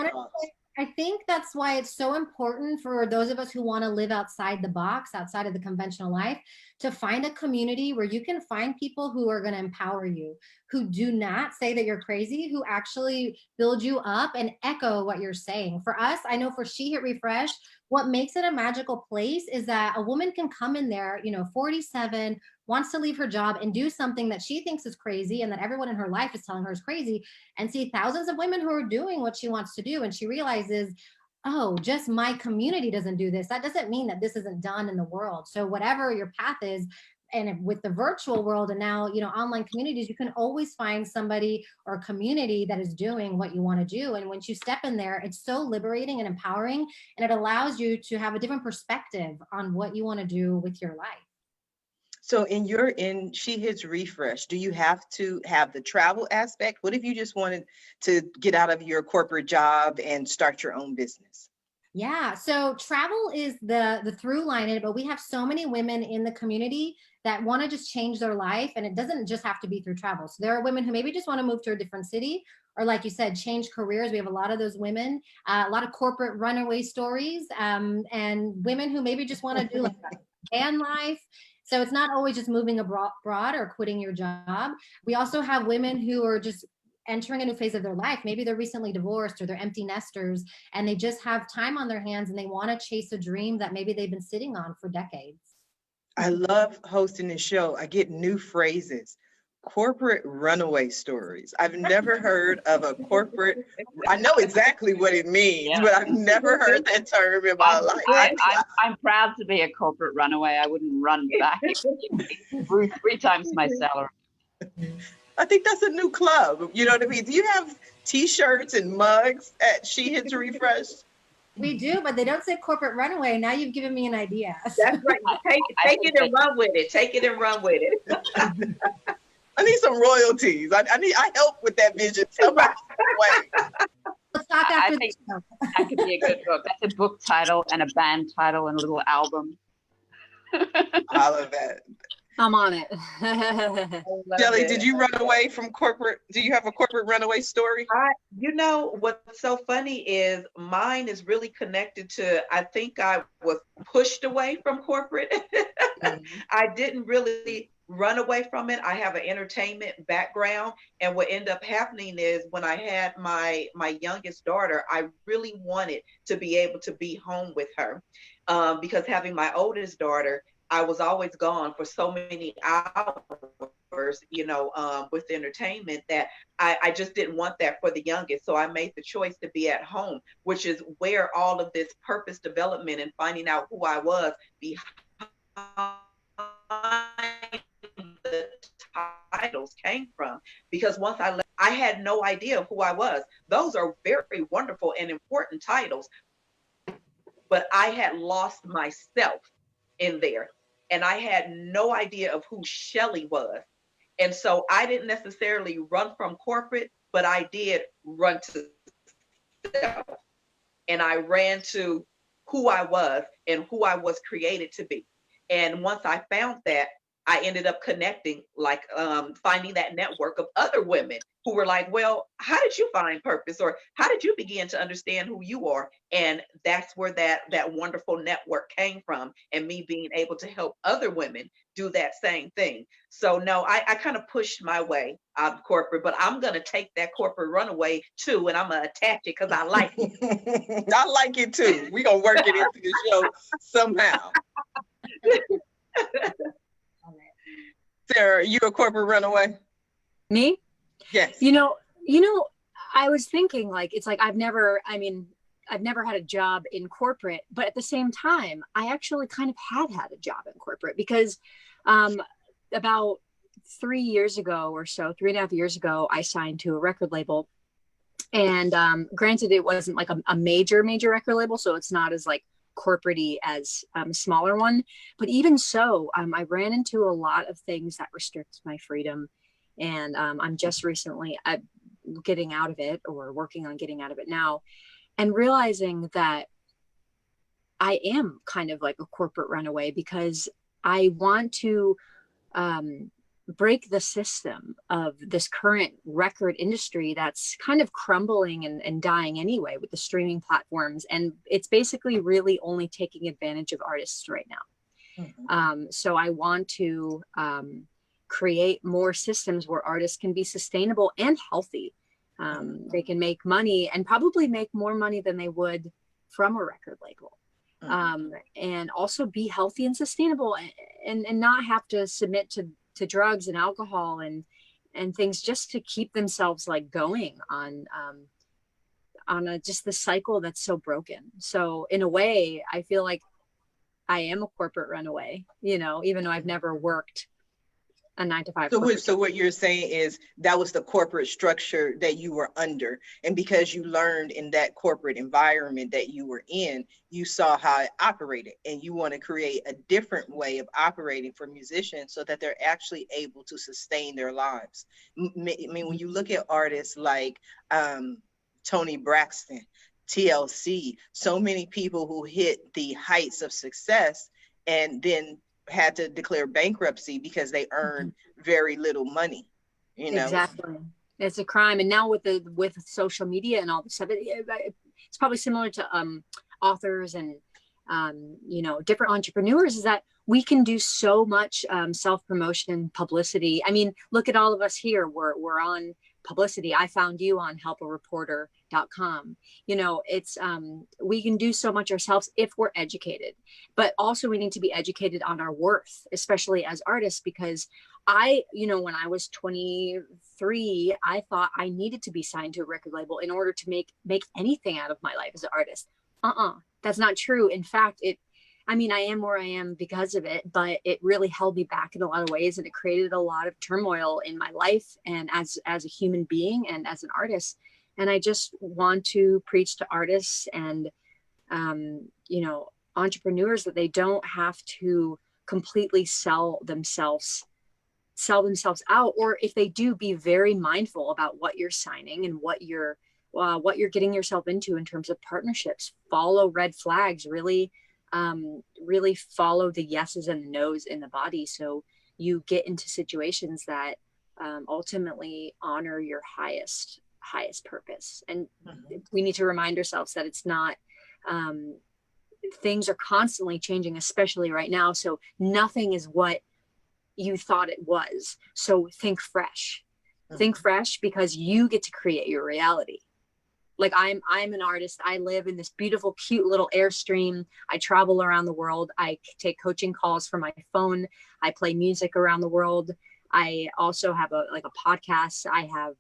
I think that's why it's so important for those of us who want to live outside the box, outside of the conventional life, to find a community where you can find people who are going to empower you, who do not say that you're crazy, who actually build you up and echo what you're saying. For us, I know for She Hit Refresh, what makes it a magical place is that a woman can come in there, 47, wants to leave her job and do something that she thinks is crazy and that everyone in her life is telling her is crazy, and see thousands of women who are doing what she wants to do. And she realizes, oh, just my community doesn't do this. That doesn't mean that this isn't done in the world. So whatever your path is, and with the virtual world and now, online communities, you can always find somebody or a community that is doing what you want to do. And once you step in there, it's so liberating and empowering, and it allows you to have a different perspective on what you want to do with your life. So in She Hits Refresh, do you have to have the travel aspect? What if you just wanted to get out of your corporate job and start your own business? Yeah, so travel is the through line in it, but we have so many women in the community that want to just change their life, and it doesn't just have to be through travel. So there are women who maybe just want to move to a different city, or like you said, change careers. We have a lot of those women, a lot of corporate runaway stories, and women who maybe just want to do like a van life. So it's not always just moving abroad or quitting your job. We also have women who are just entering a new phase of their life. Maybe they're recently divorced or they're empty nesters and they just have time on their hands and they want to chase a dream that maybe they've been sitting on for decades. I love hosting this show. I get new phrases. Corporate runaway stories. I've never heard of a corporate. I know exactly what it means, but I've never heard that term in my life. I'm proud to be a corporate runaway. I wouldn't run back. Three times my salary. I think that's a new club. You know what I mean? Do you have T-shirts and mugs at She Hits Refresh? We do, but they don't say corporate runaway. Now you've given me an idea. That's right. Take it and run with it. Take it and run with it. I need some royalties. I help with that vision somehow. Let's talk after I think that could be a good book. That's a book title and a band title and a little album. I love that. I'm on it. Shelly, did you run away from corporate? Do you have a corporate runaway story? What's so funny is mine is really connected to, I think I was pushed away from corporate. I didn't really run away from it. I have an entertainment background, and what ended up happening is when I had my youngest daughter, I really wanted to be able to be home with her, because having my oldest daughter, I was always gone for so many hours, with entertainment, that I just didn't want that for the youngest. So I made the choice to be at home, which is where all of this purpose development and finding out who I was behind the titles came from. Because once I left, I had no idea who I was. Those are very wonderful and important titles, but I had lost myself in there, and I had no idea of who Shelly was. And so I didn't necessarily run from corporate, but I did run to self, and I ran to who I was and who I was created to be. And once I found that, I ended up connecting, like finding that network of other women who were like, well, how did you find purpose? Or how did you begin to understand who you are? And that's where that wonderful network came from, and me being able to help other women do that same thing. So no, I kind of pushed my way out of corporate, but I'm going to take that corporate runaway too, and I'm going to attach it because I like it. I like it too. We're going to work it into the show somehow. Sarah, you a corporate runaway? Me? Yes. You know, I was thinking, like, it's like I've never had a job in corporate, but at the same time, I actually kind of had a job in corporate because about 3 years ago or so, 3.5 years ago, I signed to a record label. And granted, it wasn't like a major record label, so it's not as like corporate-y as a smaller one. But even so, I ran into a lot of things that restrict my freedom. And I'm just recently getting out of it, or working on getting out of it now, and realizing that I am kind of like a corporate runaway because I want to break the system of this current record industry that's kind of crumbling and dying anyway with the streaming platforms. And it's basically really only taking advantage of artists right now. Mm-hmm. So I want to create more systems where artists can be sustainable and healthy. They can make money, and probably make more money than they would from a record label. And also be healthy and sustainable, and not have to submit to drugs and alcohol and things, just to keep themselves like going on just the cycle that's so broken. So in a way, I feel like I am a corporate runaway, even though I've never worked a 9-to-5. So what you're saying is that was the corporate structure that you were under. And because you learned in that corporate environment that you were in, you saw how it operated, and you want to create a different way of operating for musicians so that they're actually able to sustain their lives. I mean, when you look at artists like Tony Braxton, TLC, so many people who hit the heights of success and then had to declare bankruptcy because they earned very little money, Exactly. It's a crime. And now with social media and all this stuff, it's probably similar to authors and different entrepreneurs, is that we can do so much self-promotion, publicity. I mean, look at all of us here. We're on publicity. I found you on helpareporter.com. It's we can do so much ourselves if we're educated, but also we need to be educated on our worth, especially as artists, because when I was 23, I thought I needed to be signed to a record label in order to make anything out of my life as an artist. That's not true. In fact, I am where I am because of it, but it really held me back in a lot of ways, and it created a lot of turmoil in my life and as a human being and as an artist. And I just want to preach to artists and, entrepreneurs that they don't have to completely sell themselves out, or if they do, be very mindful about what you're signing and what you're getting yourself into in terms of partnerships. Follow red flags, really follow the yeses and the nos in the body, so you get into situations that ultimately honor your highest purpose. And we need to remind ourselves that it's not, things are constantly changing, especially right now. So nothing is what you thought it was. So think fresh. Think fresh, because you get to create your reality. Like I'm an artist. I live in this beautiful, cute little Airstream. I travel around the world. I take coaching calls from my phone. I play music around the world. I also have a podcast. I have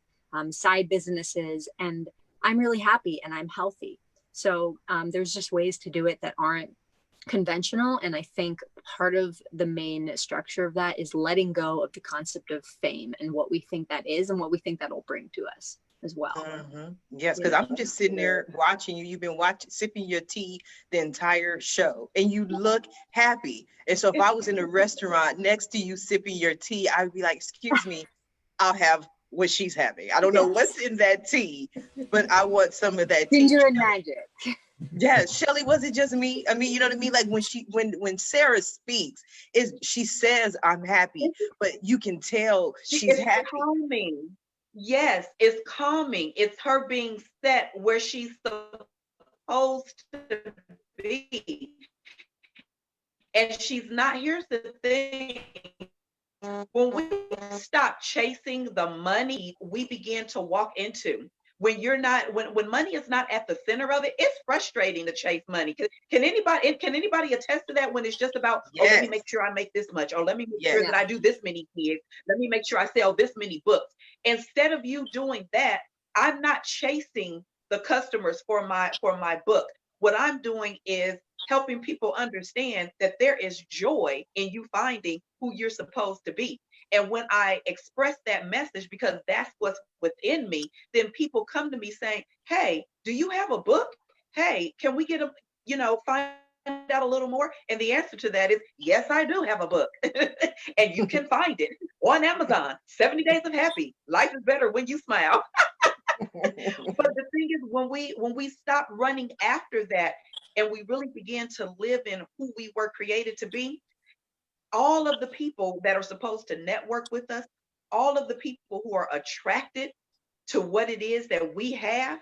side businesses, and I'm really happy and I'm healthy. So there's just ways to do it that aren't conventional. And I think part of the main structure of that is letting go of the concept of fame and what we think that is and what we think that'll bring to us as well. Yes, because I'm just sitting there watching you. You've been sipping your tea the entire show, and you look happy. And so if I was in a restaurant next to you sipping your tea, I'd be like, excuse me, I'll have what she's having. I don't know what's in that tea, but I want some of that ginger tea. and magic. Yeah, Shelly, was it just me? I mean, you know what I mean? Like when Sarah speaks, she says I'm happy, but you can tell she's It's happy. calming. Yes, it's calming. It's her being set where she's supposed to be. And she's not, here's the thing. When we stop chasing the money, we begin to walk into. When you're not, when money is not at the center of it, it's frustrating to chase money. Can anybody attest to that, when it's just about, oh, let me Yes. make sure I make this much, or let me make Yes. sure that I do this many kids, let me make sure I sell this many books. Instead of you doing that, I'm not chasing the customers for my book. What I'm doing is helping people understand that there is joy in you finding who you're supposed to be. And when I express that message, because that's what's within me, then people come to me saying, hey, do you have a book? Hey, can we get find out a little more? And the answer to that is, yes, I do have a book. And you can find it on Amazon, 70 Days of Happy. Life is better when you smile. But the thing is, when we stop running after that, and we really begin to live in who we were created to be, all of the people that are supposed to network with us, all of the people who are attracted to what it is that we have,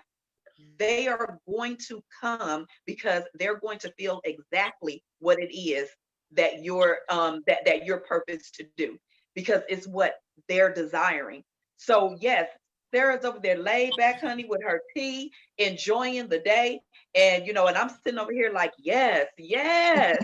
they are going to come because they're going to feel exactly what it is that you're purposed to do, because it's what they're desiring. So yes, Sarah's over there laid back, honey, with her tea, enjoying the day. And and I'm sitting over here like, yes, yes.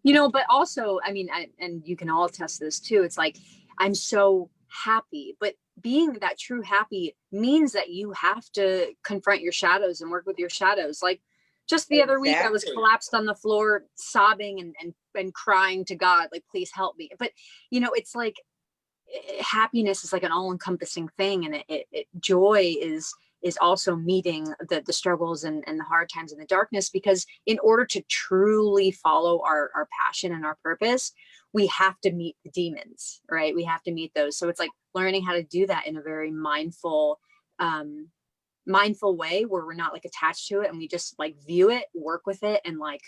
But also, I mean, and you can all test this too. It's like, I'm so happy, but being that true happy means that you have to confront your shadows and work with your shadows. Like just the other week, I was collapsed on the floor, sobbing and crying to God, like, please help me. But, it's like, happiness is like an all-encompassing thing, and joy is also meeting the struggles and the hard times and the darkness, because in order to truly follow our passion and our purpose, we have to meet the demons, right? We have to meet those. So it's like learning how to do that in a very mindful way, where we're not like attached to it, and we just like view it, work with it, and like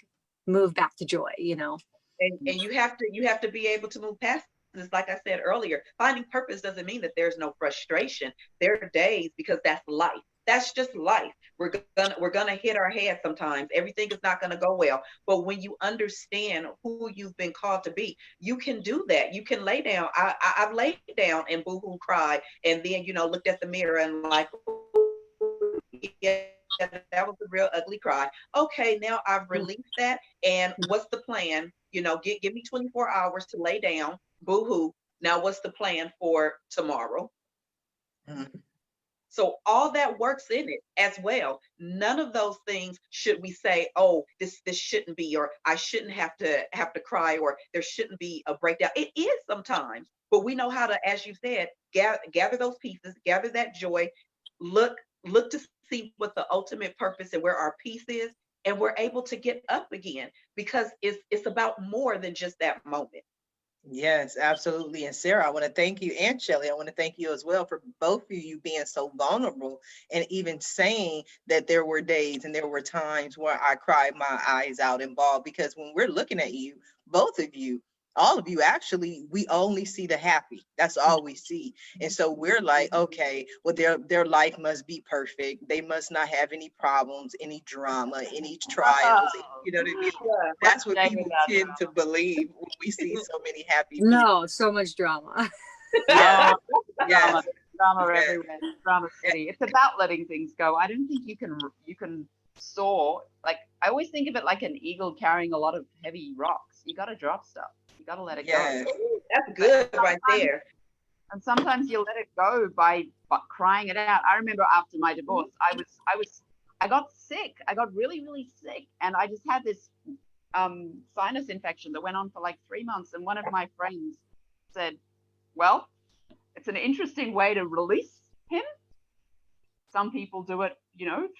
move back to joy, And you have to be able to move past this. Like I said earlier, finding purpose doesn't mean that there's no frustration. There are days, because that's life. That's just life. We're gonna hit our head sometimes. Everything is not gonna go well. But when you understand who you've been called to be, you can do that. You can lay down. I've laid down and boohoo cried, and then looked at the mirror and like, yeah, that was a real ugly cry. Okay, now I've released that. And what's the plan? Give me 24 hours to lay down. Boo-hoo. Now what's the plan for tomorrow? Mm-hmm. So all that works in it as well. None of those things should we say, oh, this shouldn't be, or I shouldn't have to cry, or there shouldn't be a breakdown. It is sometimes, but we know how to, as you said, gather those pieces, gather that joy, look to see what the ultimate purpose and where our peace is, and we're able to get up again, because it's about more than just that moment. Yes, absolutely. And Sarah, I want to thank you, and Shelly, I want to thank you as well for both of you being so vulnerable, and even saying that there were days and there were times where I cried my eyes out and bawled, because when we're looking at you, both of you, all of you, actually, we only see the happy. That's all we see. And so we're like, okay, well, their life must be perfect. They must not have any problems, any drama, any trials. You know what I mean? Yeah. That's what people tend to believe when we see so many happy people. No, so much drama. Yeah. Yeah. Drama everywhere. Drama city. It's about letting things go. I don't think you can soar. Like, I always think of it like an eagle carrying a lot of heavy rocks. You got to drop stuff. You got to let it go. That's good right there. And sometimes you let it go by crying it out. I remember after my divorce, I got sick. I got really, really sick, and I just had this sinus infection that went on for like 3 months. And one of my friends said, well, it's an interesting way to release him. Some people do it,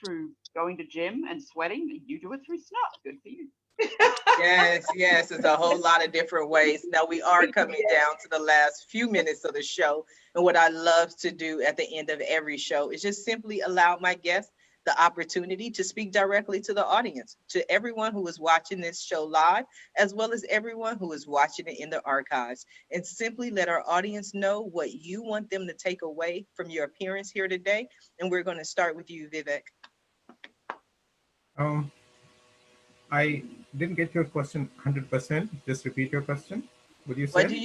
through going to gym and sweating. You do it through snot. Good for you. Yes, it's a whole lot of different ways. Now we are coming down to the last few minutes of the show, and what I love to do at the end of every show is just simply allow my guests the opportunity to speak directly to the audience, to everyone who is watching this show live, as well as everyone who is watching it in the archives, and simply let our audience know what you want them to take away from your appearance here today. And we're going to start with you, Vivek. I didn't get your question 100%. Just repeat your question. What you What said? do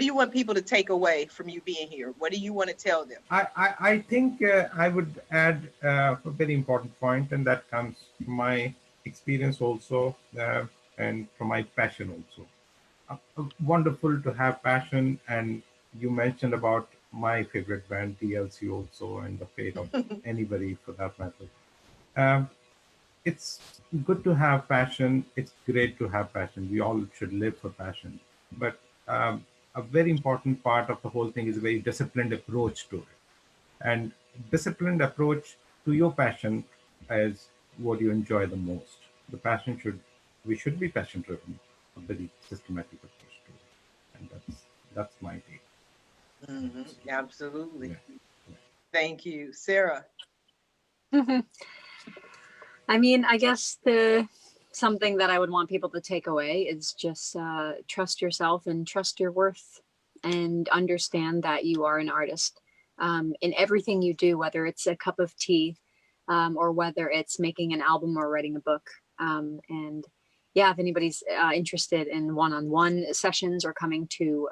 you want people to take away from you being here? What do you want to tell them? I think I would add a very important point, and that comes from my experience also, and from my passion also. Wonderful to have passion, and you mentioned about my favorite band, TLC also, and the fate of anybody for that matter. It's good to have passion. It's great to have passion. We all should live for passion. But a very important part of the whole thing is a very disciplined approach to it. And disciplined approach to your passion is what you enjoy the most. The passion we should be passion driven, a very systematic approach to it. And that's my take. Absolutely. Yeah. Thank you. Sarah. I mean, I guess something that I would want people to take away is just trust yourself and trust your worth, and understand that you are an artist in everything you do, whether it's a cup of tea or whether it's making an album or writing a book. And yeah, if anybody's interested in one-on-one sessions or coming to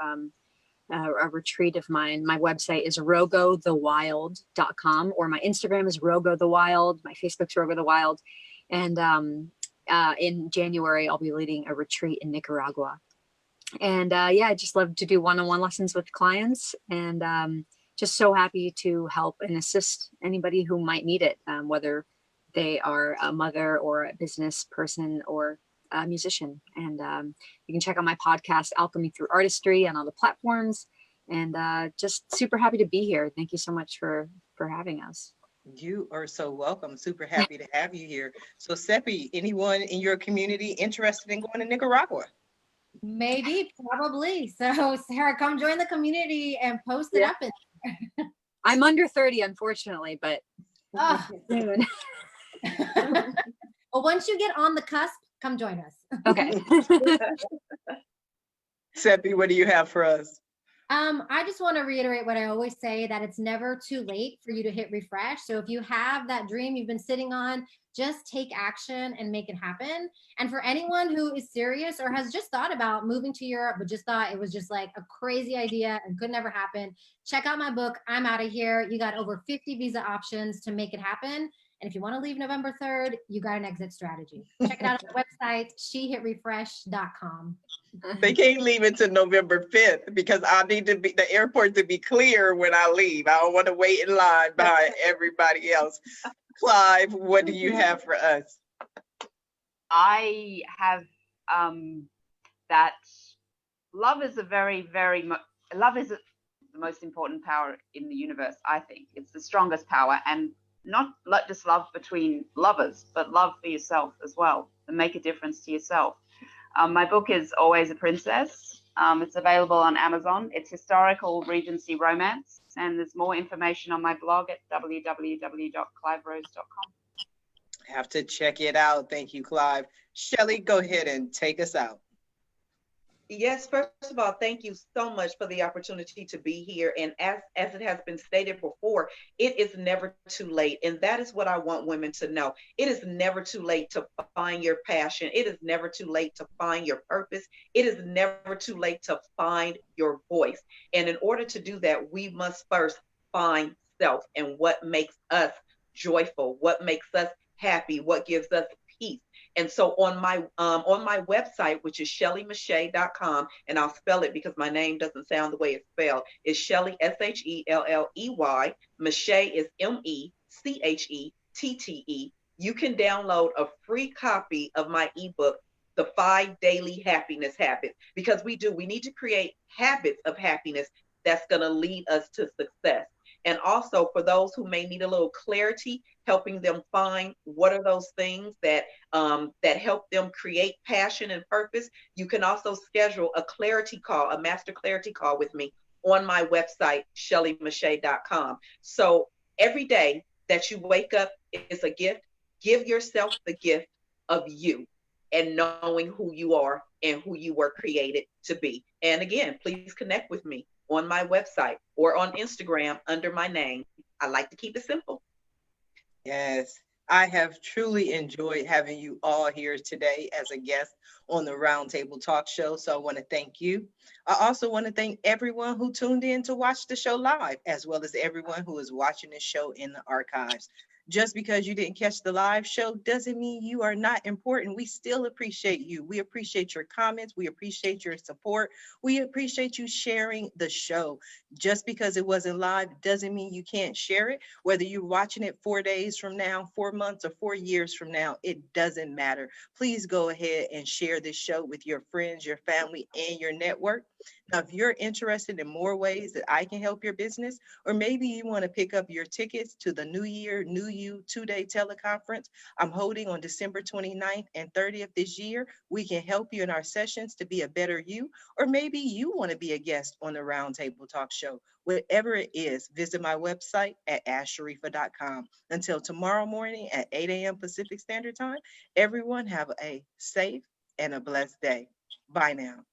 a retreat of mine, my website is rogothewild.com, or my Instagram is rogothewild, my Facebook's rogothewild. And in January, I'll be leading a retreat in Nicaragua. And yeah, I just love to do one-on-one lessons with clients, and just so happy to help and assist anybody who might need it, whether they are a mother or a business person or a musician. And you can check out my podcast, Alchemy Through Artistry, on all the platforms. And just super happy to be here. Thank you so much for having us. You are so welcome. Super happy to have you here. So Seppi, anyone in your community interested in going to Nicaragua? Maybe, probably. So Sarah, come join the community and post it up. I'm under 30, unfortunately, but soon. Well, once you get on the cusp, come join us. Okay. Seppi, what do you have for us? I just want to reiterate what I always say, that it's never too late for you to hit refresh. So if you have that dream you've been sitting on, just take action and make it happen. And for anyone who is serious or has just thought about moving to Europe, but just thought it was just like a crazy idea and could never happen, check out my book, I'm Out of Here. You got over 50 visa options to make it happen. And if you want to leave November 3rd, you got an exit strategy. Check it out on the website, shehitRefresh.com. They can't leave until November 5th because I need the airport to be clear when I leave. I don't want to wait in line behind everybody else. Clyve, what do you have for us? I have that love is love is the most important power in the universe. I think it's the strongest power, and not just love between lovers, but love for yourself as well, and make a difference to yourself. My book is Always a Princess. It's available on Amazon. It's historical Regency romance, and there's more information on my blog at www.clyverose.com. Have to check it out. Thank you, Clyve. Shelly, go ahead and take us out. Yes, first of all, thank you so much for the opportunity to be here. And as it has been stated before, it is never too late. And that is what I want women to know. It is never too late to find your passion. It is never too late to find your purpose. It is never too late to find your voice. And in order to do that, we must first find self and what makes us joyful, what makes us happy, what gives us peace. And so on my website, which is ShelleyMeche'tte.com, and I'll spell it because my name doesn't sound the way it's spelled, is Shelly, Shelley, Meche is Mechette. You can download a free copy of my ebook, The 5 Daily Happiness Habits, because we need to create habits of happiness that's going to lead us to success. And also for those who may need a little clarity, helping them find what are those things that help them create passion and purpose, you can also schedule a clarity call, a master clarity call with me on my website, ShelleyMeche'tte.com. So every day that you wake up is a gift. Give yourself the gift of you and knowing who you are and who you were created to be. And again, please connect with me on my website or on Instagram under my name. I like to keep it simple. Yes, I have truly enjoyed having you all here today as a guest on the Roundtable Talk Show. So I want to thank you. I also want to thank everyone who tuned in to watch the show live, as well as everyone who is watching this show in the archives. Just because you didn't catch the live show doesn't mean you are not important. We still appreciate you. We appreciate your comments. We appreciate your support. We appreciate you sharing the show. Just because it wasn't live doesn't mean you can't share it. Whether you're watching it 4 days from now, 4 months, or 4 years from now, it doesn't matter. Please go ahead and share this show with your friends, your family, and your network. Now, if you're interested in more ways that I can help your business, or maybe you want to pick up your tickets to the New Year, New You 2-day teleconference I'm holding on December 29th and 30th this year, we can help you in our sessions to be a better you, or maybe you want to be a guest on the Roundtable Talk Show. Whatever it is, visit my website at ashsharifa.com. Until tomorrow morning at 8 a.m. Pacific Standard Time, everyone have a safe and a blessed day. Bye now.